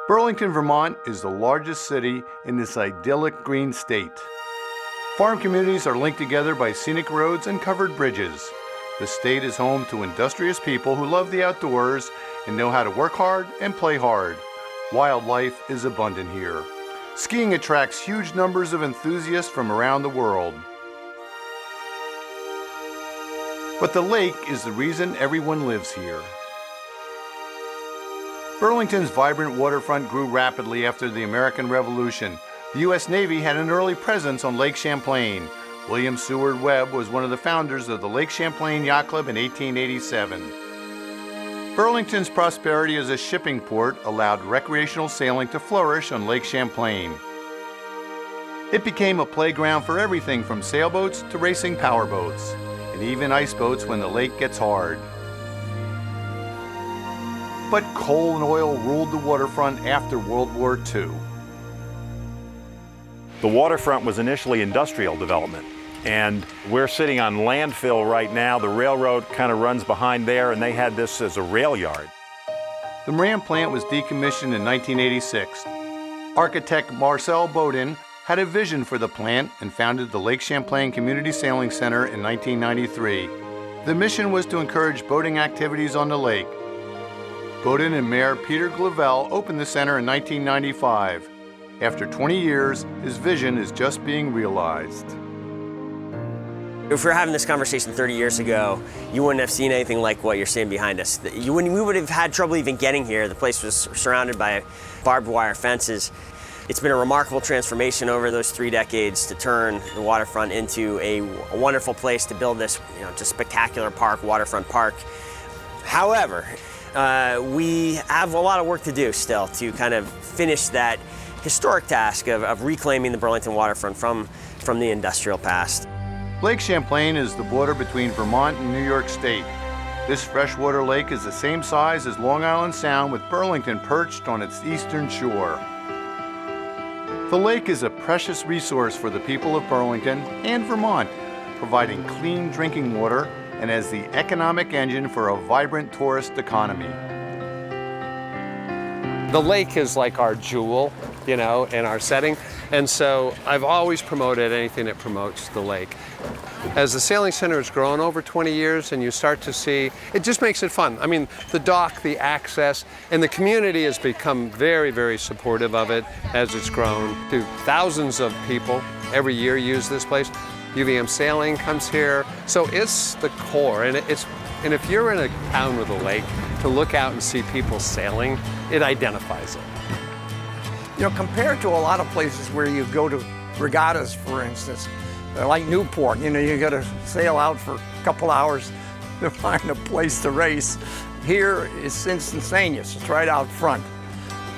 Burlington, Vermont is the largest city in this idyllic green state. Farm communities are linked together by scenic roads and covered bridges. The state is home to industrious people who love the outdoors and know how to work hard and play hard. Wildlife is abundant here. Skiing attracts huge numbers of enthusiasts from around the world. But the lake is the reason everyone lives here. Burlington's vibrant waterfront grew rapidly after the American Revolution. The U.S. Navy had an early presence on Lake Champlain. William Seward Webb was one of the founders of the Lake Champlain Yacht Club in 1887. Burlington's prosperity as a shipping port allowed recreational sailing to flourish on Lake Champlain. It became a playground for everything from sailboats to racing powerboats, and even ice boats when the lake gets hard. But coal and oil ruled the waterfront after World War II. The waterfront was initially industrial development, and we're sitting on landfill right now. The railroad kind of runs behind there, and they had this as a rail yard. The Moran plant was decommissioned in 1986. Architect Marcel Bodin had a vision for the plant and founded the Lake Champlain Community Sailing Center in 1993. The mission was to encourage boating activities on the lake. Bodin and Mayor Peter Glavelle opened the center in 1995. After 20 years, his vision is just being realized. If we were having this conversation 30 years ago, you wouldn't have seen anything like what you're seeing behind us. We would have had trouble even getting here. The place was surrounded by barbed wire fences. It's been a remarkable transformation over those 3 decades to turn the waterfront into a wonderful place to build this, just spectacular park, waterfront park. However, we have a lot of work to do still to kind of finish that historic task of reclaiming the Burlington waterfront from the industrial past. Lake Champlain is the border between Vermont and New York State. This freshwater lake is the same size as Long Island Sound, with Burlington perched on its eastern shore. The lake is a precious resource for the people of Burlington and Vermont, providing clean drinking water and as the economic engine for a vibrant tourist economy. The lake is like our jewel, in our setting, and so I've always promoted anything that promotes the lake. As the Sailing Center has grown over 20 years and you start to see, it just makes it fun. I mean, the dock, the access, and the community has become very, very supportive of it as it's grown. Thousands of people every year use this place. UVM Sailing comes here, so it's the core, and if you're in a town with a lake, to look out and see people sailing, it identifies it. Compared to a lot of places where you go to regattas, for instance, like Newport, you got to sail out for a couple hours to find a place to race. Here it's instantaneous, it's right out front.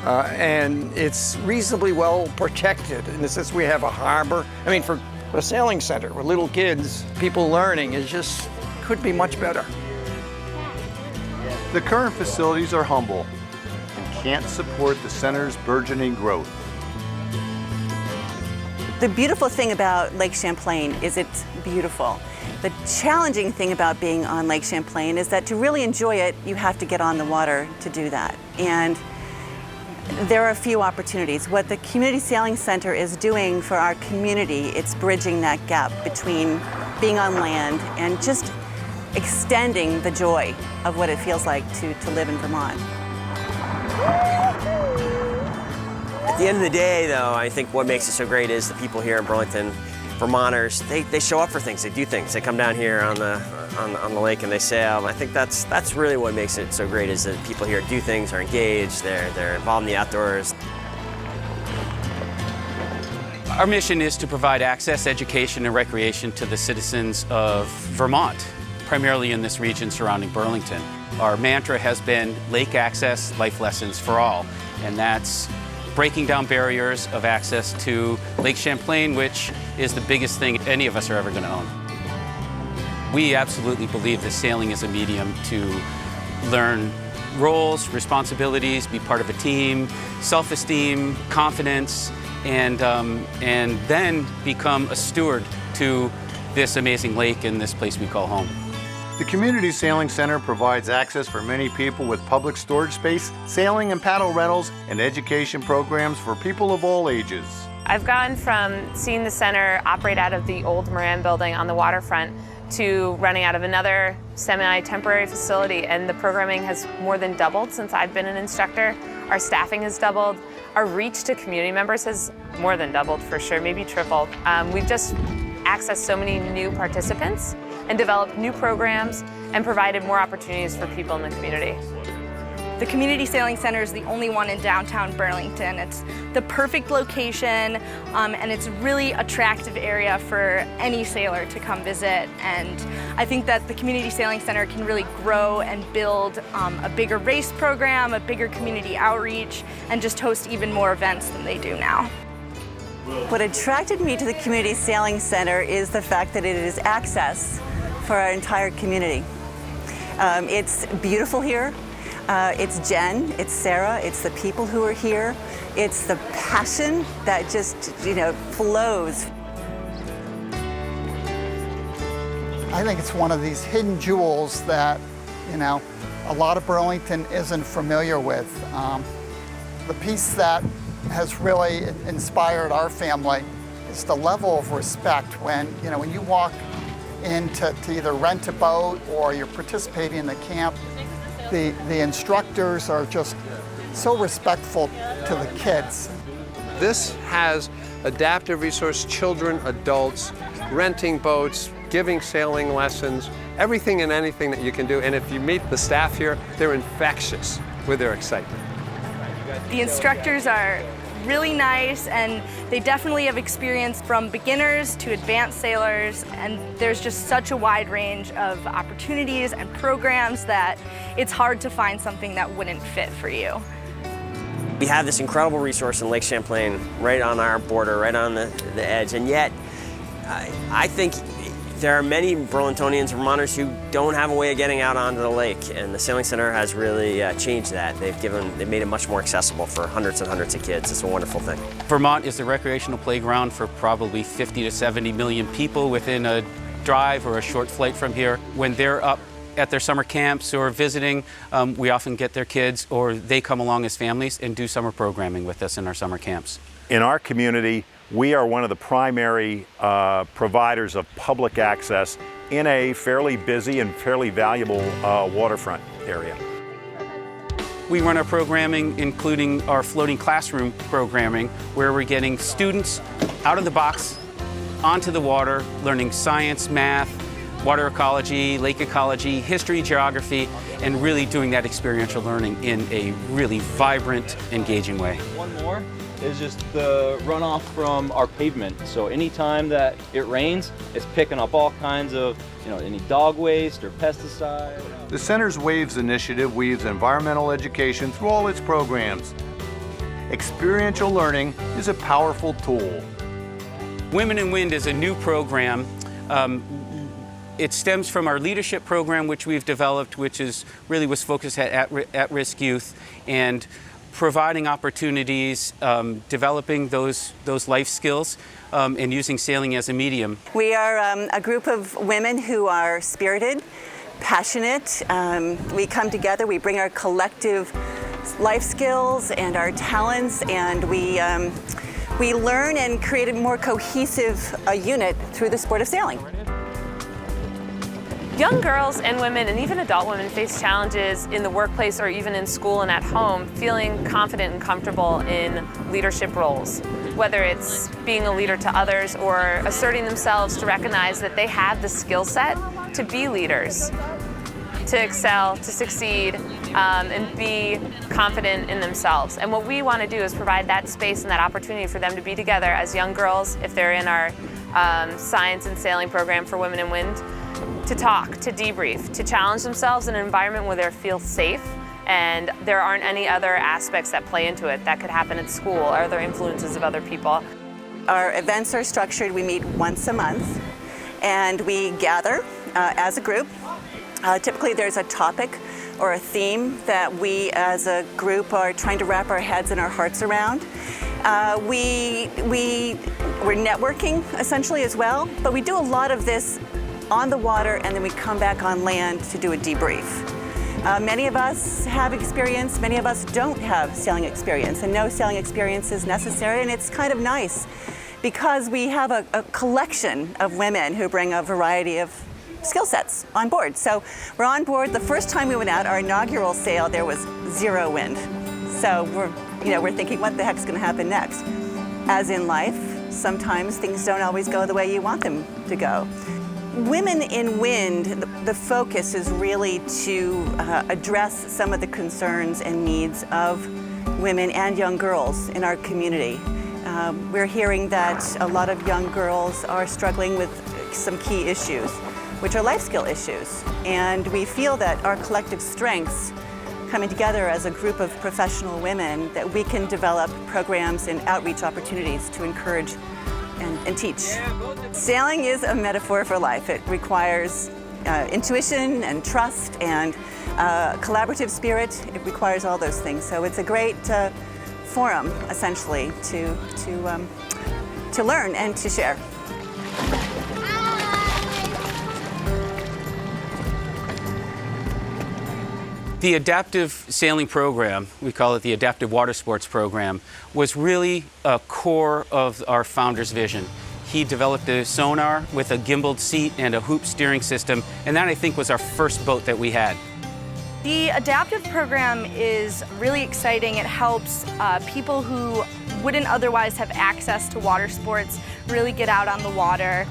And it's reasonably well protected in the sense we have a harbor. I mean, for a sailing center with little kids, people learning, could be much better. The current facilities are humble and can't support the center's burgeoning growth. The beautiful thing about Lake Champlain is it's beautiful. The challenging thing about being on Lake Champlain is that to really enjoy it, you have to get on the water to do that. And there are a few opportunities. What the Community Sailing Center is doing for our community, it's bridging that gap between being on land and just extending the joy of what it feels like to live in Vermont. At the end of the day, though, I think what makes it so great is the people here in Burlington, Vermonters, they show up for things, they do things. They come down here on the lake and they sail. I think that's really what makes it so great, is that people here do things, are engaged, they're involved in the outdoors. Our mission is to provide access, education, and recreation to the citizens of Vermont, primarily in this region surrounding Burlington. Our mantra has been lake access, life lessons for all, and that's breaking down barriers of access to Lake Champlain, which is the biggest thing any of us are ever going to own. We absolutely believe that sailing is a medium to learn roles, responsibilities, be part of a team, self-esteem, confidence, and then become a steward to this amazing lake and this place we call home. The Community Sailing Center provides access for many people with public storage space, sailing and paddle rentals, and education programs for people of all ages. I've gone from seeing the center operate out of the old Moran building on the waterfront to running out of another semi-temporary facility, and the programming has more than doubled since I've been an instructor. Our staffing has doubled. Our reach to community members has more than doubled for sure, maybe tripled. We've just accessed so many new participants and developed new programs and provided more opportunities for people in the community. The Community Sailing Center is the only one in downtown Burlington. It's the perfect location, and it's a really attractive area for any sailor to come visit. And I think that the Community Sailing Center can really grow and build a bigger race program, a bigger community outreach, and just host even more events than they do now. What attracted me to the Community Sailing Center is the fact that it is access for our entire community. It's beautiful here. It's Jen, it's Sarah, it's the people who are here. It's the passion that just, flows. I think it's one of these hidden jewels that, a lot of Burlington isn't familiar with. The piece that has really inspired our family is the level of respect when you walk in to either rent a boat or you're participating in the camp. The instructors are just so respectful to the kids. This has adaptive resource, children, adults, renting boats, giving sailing lessons, everything and anything that you can do. And if you meet the staff here, they're infectious with their excitement. The instructors are really nice, and they definitely have experience from beginners to advanced sailors, and there's just such a wide range of opportunities and programs that it's hard to find something that wouldn't fit for you. We have this incredible resource in Lake Champlain right on our border, right on the edge, and yet I think there are many Burlingtonians, Vermonters, who don't have a way of getting out onto the lake, and the Sailing Center has really changed that. They've made it much more accessible for hundreds and hundreds of kids. It's a wonderful thing. Vermont is the recreational playground for probably 50 to 70 million people within a drive or a short flight from here. When they're up at their summer camps or visiting, we often get their kids, or they come along as families and do summer programming with us in our summer camps. In our community, we are one of the primary providers of public access in a fairly busy and fairly valuable waterfront area. We run our programming, including our floating classroom programming, where we're getting students out of the box, onto the water, learning science, math, water ecology, lake ecology, history, geography, and really doing that experiential learning in a really vibrant, engaging way. One more is just the runoff from our pavement. So anytime that it rains, it's picking up all kinds of, any dog waste or pesticide. The Center's WAVES initiative weaves environmental education through all its programs. Experiential learning is a powerful tool. Women in Wind is a new program. It stems from our leadership program, which we've developed, which was focused at-risk youth, and providing opportunities, developing those life skills, and using sailing as a medium. We are a group of women who are spirited, passionate. We come together, we bring our collective life skills and our talents, and we learn and create a more cohesive unit through the sport of sailing. Young girls and women, and even adult women, face challenges in the workplace or even in school and at home, feeling confident and comfortable in leadership roles. Whether it's being a leader to others or asserting themselves to recognize that they have the skill set to be leaders, to excel, to succeed, and be confident in themselves. And what we want to do is provide that space and that opportunity for them to be together as young girls, if they're in our science and sailing program for Women in Wind, to talk, to debrief, to challenge themselves in an environment where they feel safe and there aren't any other aspects that play into it that could happen at school or other influences of other people. Our events are structured. We meet once a month and we gather as a group. Typically there's a topic or a theme that we as a group are trying to wrap our heads and our hearts around. We're networking essentially as well, but we do a lot of this on the water, and then we come back on land to do a debrief. Many of us have experience, many of us don't have sailing experience, and no sailing experience is necessary, and it's kind of nice because we have a collection of women who bring a variety of skill sets on board. So we're on board. The first time we went out, our inaugural sail, there was 0 wind. So we're thinking, what the heck's going to happen next? As in life, sometimes things don't always go the way you want them to go. Women in Wind, the focus is really to address some of the concerns and needs of women and young girls in our community. We're hearing that a lot of young girls are struggling with some key issues, which are life skill issues. And we feel that our collective strengths coming together as a group of professional women, that we can develop programs and outreach opportunities to encourage and teach. Sailing is a metaphor for life. It requires intuition and trust and collaborative spirit. It requires all those things. So it's a great forum, essentially, to learn and to share. The adaptive sailing program, we call it the Adaptive Water Sports Program, was really a core of our founder's vision. He developed a sonar with a gimbaled seat and a hoop steering system, and that, I think, was our first boat that we had. The adaptive program is really exciting. It helps people who wouldn't otherwise have access to water sports really get out on the water.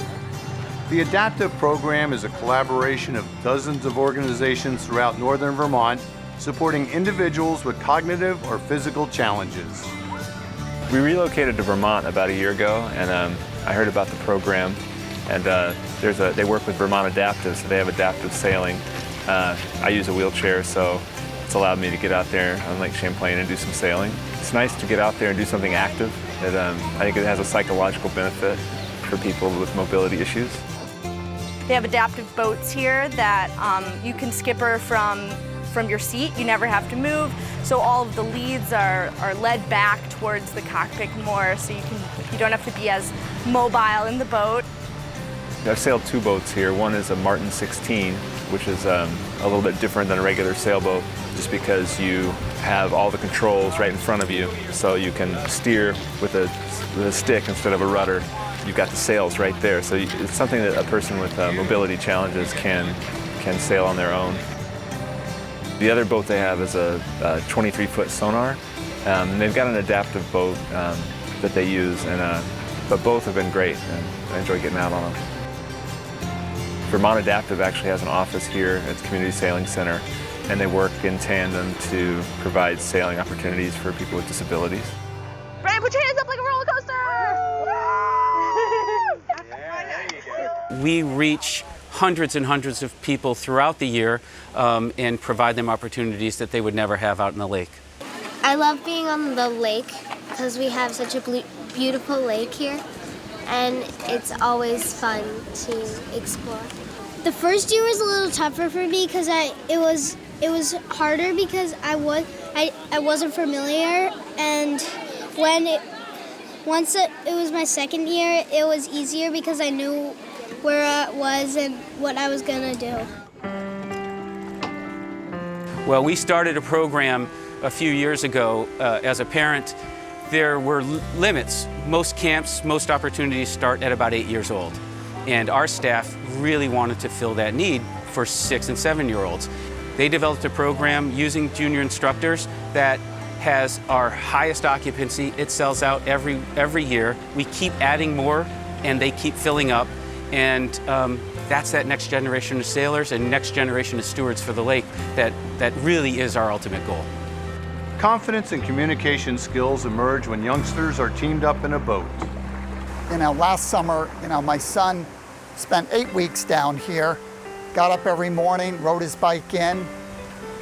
The Adaptive program is a collaboration of dozens of organizations throughout northern Vermont, supporting individuals with cognitive or physical challenges. We relocated to Vermont about a year ago, and I heard about the program. And they work with Vermont Adaptive, so they have adaptive sailing. I use a wheelchair, so it's allowed me to get out there on Lake Champlain and do some sailing. It's nice to get out there and do something active. I think it has a psychological benefit for people with mobility issues. They have adaptive boats here that you can skipper from your seat. You never have to move. So all of the leads are led back towards the cockpit more, so you don't have to be as mobile in the boat. I've sailed 2 boats here. One is a Martin 16, which is a little bit different than a regular sailboat, just because you have all the controls right in front of you, so you can steer with a stick instead of a rudder. You've got the sails right there, so it's something that a person with mobility challenges can sail on their own. The other boat they have is a 23-foot sonar. They've got an adaptive boat that they use, but both have been great, and I enjoy getting out on them. Vermont Adaptive actually has an office here at the Community Sailing Center, and they work in tandem to provide sailing opportunities for people with disabilities. Brian, put your hands up like a roller coaster! We reach hundreds and hundreds of people throughout the year and provide them opportunities that they would never have out in the lake. I love being on the lake because we have such a beautiful lake here, and it's always fun to explore. The first year was a little tougher for me because it was harder because I wasn't familiar, and once it was my second year, it was easier because I knew where I was and what I was gonna do. Well, we started a program a few years ago. As a parent, there were limits. Most camps, most opportunities start at about 8 years old. And our staff really wanted to fill that need for 6- and 7-year-olds. They developed a program using junior instructors that has our highest occupancy. It sells out every year. We keep adding more, and they keep filling up. And that's that next generation of sailors and next generation of stewards for the lake that really is our ultimate goal. Confidence and communication skills emerge when youngsters are teamed up in a boat. Last summer, my son spent 8 weeks down here, got up every morning, rode his bike in,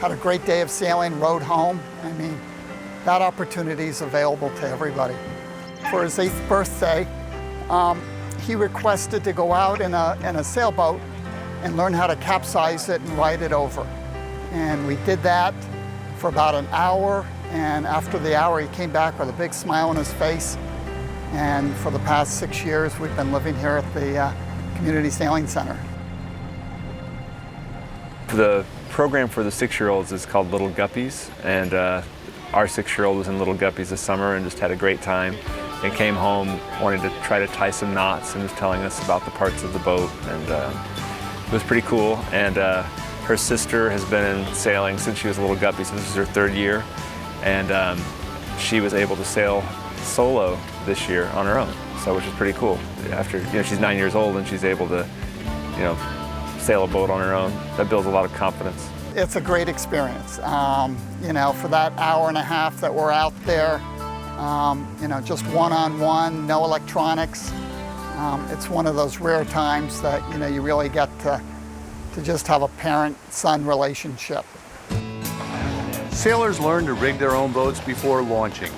had a great day of sailing, rode home. I mean, that opportunity is available to everybody. For his 8th birthday, he requested to go out in a sailboat and learn how to capsize it and ride it over. And we did that for about an hour, and after the hour he came back with a big smile on his face. And for the past 6 years we've been living here at the Community Sailing Center. The program for the 6-year-olds is called Little Guppies, and our 6-year-old was in Little Guppies this summer and just had a great time and came home wanting to try to tie some knots and was telling us about the parts of the boat, and it was pretty cool. And her sister has been in sailing since she was a Little Guppy, so this is her 3rd year, and she was able to sail solo this year on her own, so which is pretty cool. After, she's 9 years old and she's able to, sail a boat on her own. That builds a lot of confidence. It's a great experience. For that hour and a half that we're out there, just one-on-one, no electronics. It's one of those rare times that, you really get to just have a parent-son relationship. Sailors learn to rig their own boats before launching.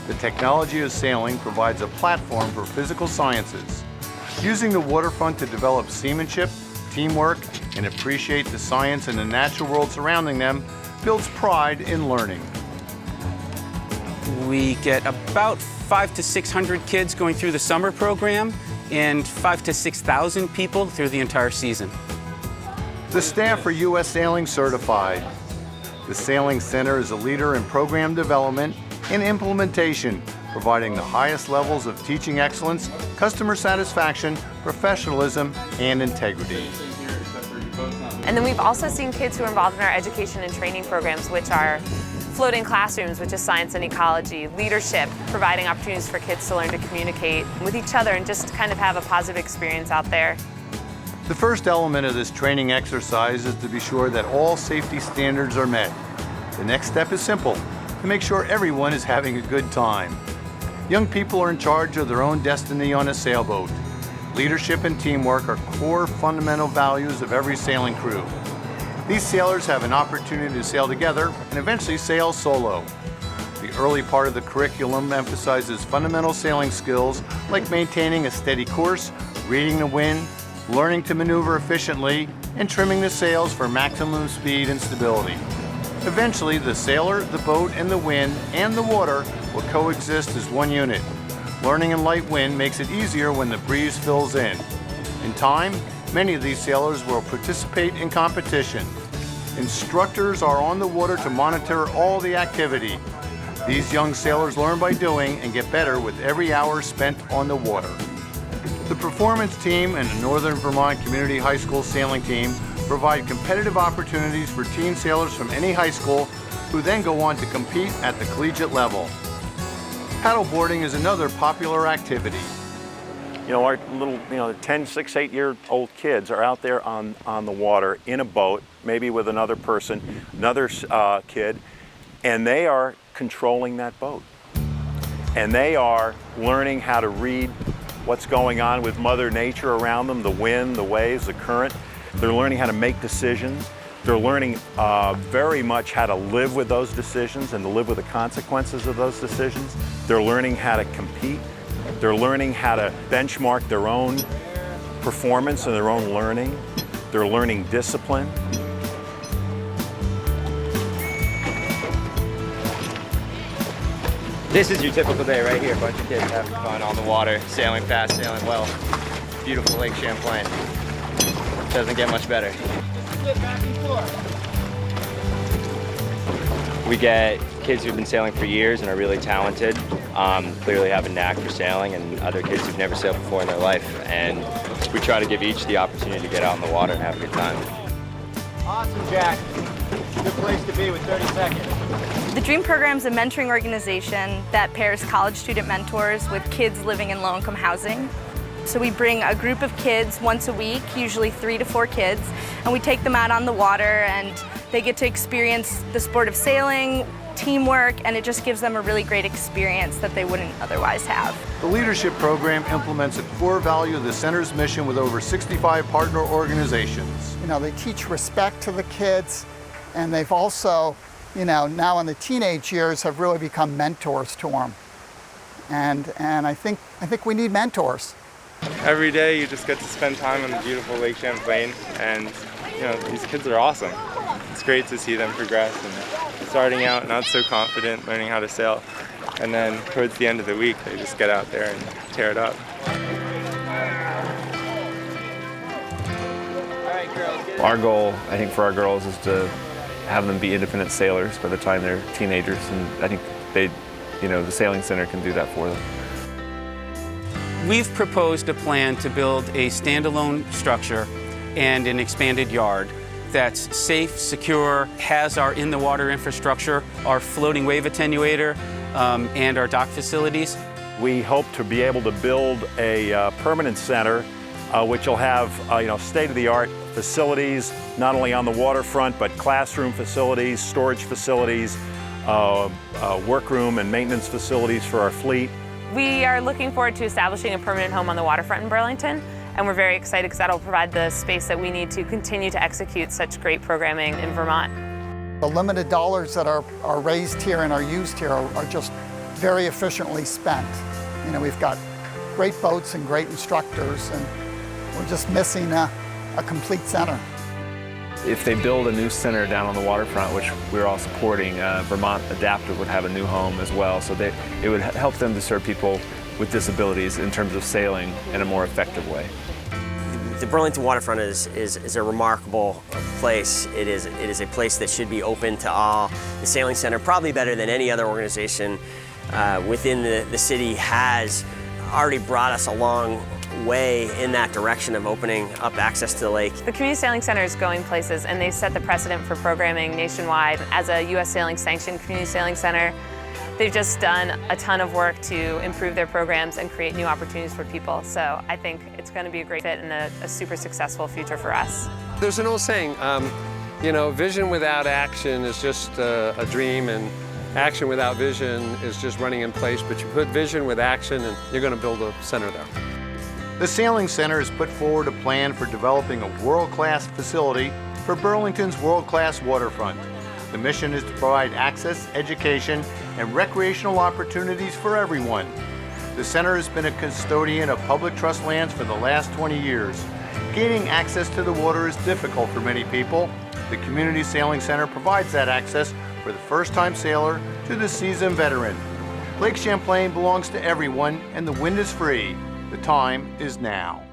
The technology of sailing provides a platform for physical sciences. Using the waterfront to develop seamanship, teamwork, and appreciate the science and the natural world surrounding them builds pride in learning. We get about 500 to 600 kids going through the summer program and 5,000 to 6,000 people through the entire season. The staff are U.S. Sailing certified. The Sailing Center is a leader in program development and implementation, providing the highest levels of teaching excellence, customer satisfaction, professionalism, and integrity. And then we've also seen kids who are involved in our education and training programs, which are floating classrooms, which is science and ecology, leadership, providing opportunities for kids to learn to communicate with each other and just kind of have a positive experience out there. The first element of this training exercise is to be sure that all safety standards are met. The next step is simple, to make sure everyone is having a good time. Young people are in charge of their own destiny on a sailboat. Leadership and teamwork are core fundamental values of every sailing crew. These sailors have an opportunity to sail together and eventually sail solo. The early part of the curriculum emphasizes fundamental sailing skills like maintaining a steady course, reading the wind, learning to maneuver efficiently, and trimming the sails for maximum speed and stability. Eventually, the sailor, the boat, and the wind and the water will coexist as one unit. Learning in light wind makes it easier when the breeze fills in. In time, many of these sailors will participate in competition. Instructors are on the water to monitor all the activity. These young sailors learn by doing and get better with every hour spent on the water. The performance team and the Northern Vermont Community High School sailing team provide competitive opportunities for teen sailors from any high school who then go on to compete at the collegiate level. Paddleboarding is another popular activity. Our little, 10, 6, 8-year-old kids are out there on the water in a boat, maybe with another person, another kid, and they are controlling that boat. And they are learning how to read what's going on with Mother Nature around them, the wind, the waves, the current. They're learning how to make decisions. They're learning very much how to live with those decisions and to live with the consequences of those decisions. They're learning how to compete. They're learning how to benchmark their own performance and their own learning. They're learning discipline. This is your typical day right here. A bunch of kids having fun on the water, sailing fast, sailing well. Beautiful Lake Champlain. Doesn't get much better. We get kids who've been sailing for years and are really talented, clearly have a knack for sailing, and other kids who've never sailed before in their life. And we try to give each the opportunity to get out in the water and have a good time. Awesome, Jack. Good place to be with 30 seconds. The DREAM program is a mentoring organization that pairs college student mentors with kids living in low-income housing. So we bring a group of kids once a week, usually 3 to 4 kids, and we take them out on the water and they get to experience the sport of sailing, teamwork, and it just gives them a really great experience that they wouldn't otherwise have. The leadership program implements a core value of the center's mission with over 65 partner organizations. They teach respect to the kids, and they've also, now in the teenage years have really become mentors to them. And I think we need mentors. Every day you just get to spend time on the beautiful Lake Champlain, and these kids are awesome. It's great to see them progress and starting out not so confident, learning how to sail, and then towards the end of the week they just get out there and tear it up. All right, girls, get Our goal, I think, for our girls is to have them be independent sailors by the time they're teenagers, and I think the Sailing Center can do that for them. We've proposed a plan to build a standalone structure and an expanded yard that's safe, secure, has our in-the-water infrastructure, our floating wave attenuator, and our dock facilities. We hope to be able to build a permanent center which will have state-of-the-art facilities, not only on the waterfront, but classroom facilities, storage facilities, workroom and maintenance facilities for our fleet. We are looking forward to establishing a permanent home on the waterfront in Burlington, and we're very excited because that'll provide the space that we need to continue to execute such great programming in Vermont. The limited dollars that are raised here and are used here are just very efficiently spent. We've got great boats and great instructors, and we're just missing a complete center. If they build a new center down on the waterfront, which we're all supporting, Vermont Adaptive would have a new home as well, so it would help them to serve people with disabilities in terms of sailing in a more effective way. The Burlington waterfront is a remarkable place. It is a place that should be open to all. The Sailing Center, probably better than any other organization within the city, has already brought us a long way in that direction of opening up access to the lake. The Community Sailing Center is going places, and they set the precedent for programming nationwide. As a U.S. Sailing sanctioned community sailing center, they've just done a ton of work to improve their programs and create new opportunities for people. So I think it's going to be a great fit and a super successful future for us. There's an old saying, vision without action is just a dream, and action without vision is just running in place. But you put vision with action, and you're going to build a center there. The Sailing Center has put forward a plan for developing a world-class facility for Burlington's world-class waterfront. The mission is to provide access, education, and recreational opportunities for everyone. The center has been a custodian of public trust lands for the last 20 years. Gaining access to the water is difficult for many people. The Community Sailing Center provides that access for the first-time sailor to the seasoned veteran. Lake Champlain belongs to everyone, and the wind is free. The time is now.